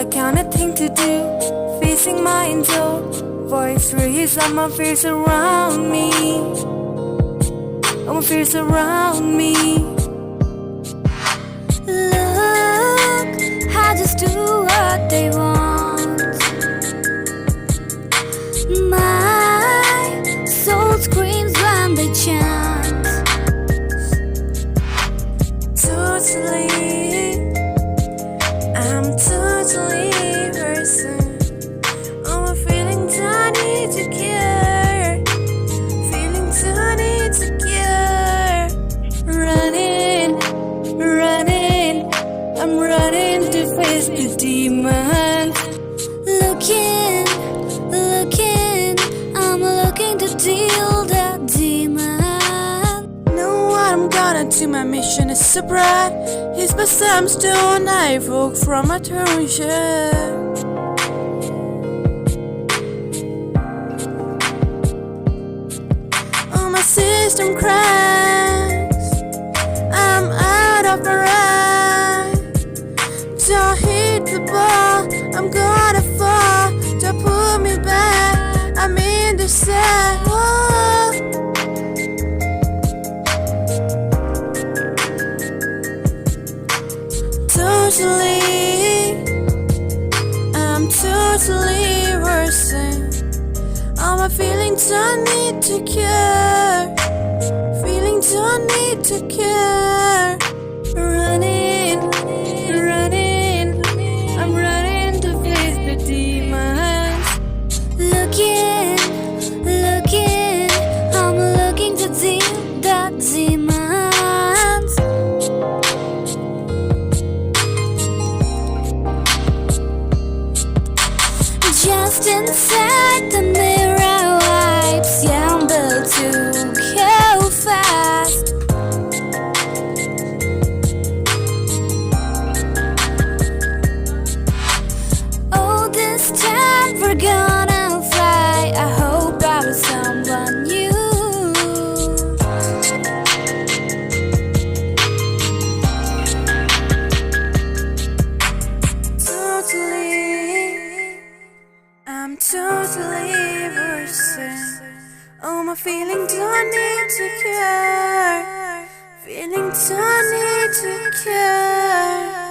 like anything to do. Facing my angel, voice raised on my fears around me. On my fears around me. Look, I just do what they want. My soul screams when they chant. I'm totally person. Oh, I'm feeling I need to care. Feelings I need to care. Running, running, I'm running to face the demons. Looking, I'm looking to deal that demon. Know what I'm gonna do, my mission is so bright. It's but some stone I broke from my township. Oh, my system cracks. I'm out of my ride. Don't hit the ball, I'm gonna fall. Don't pull me back, I'm in the sand. I'm totally worsened. All my feelings don't need to care. Feelings don't need to care. Running, I'm running to face the demons. Looking, I'm looking to deal that demons. Just inside the mirror wipes, yeah, I'm built to go fast. Oh, this time we're gonna fly. I hope I was someone new. I'm totally worsened. Oh, my feelings don't need to care. Feelings don't need to care.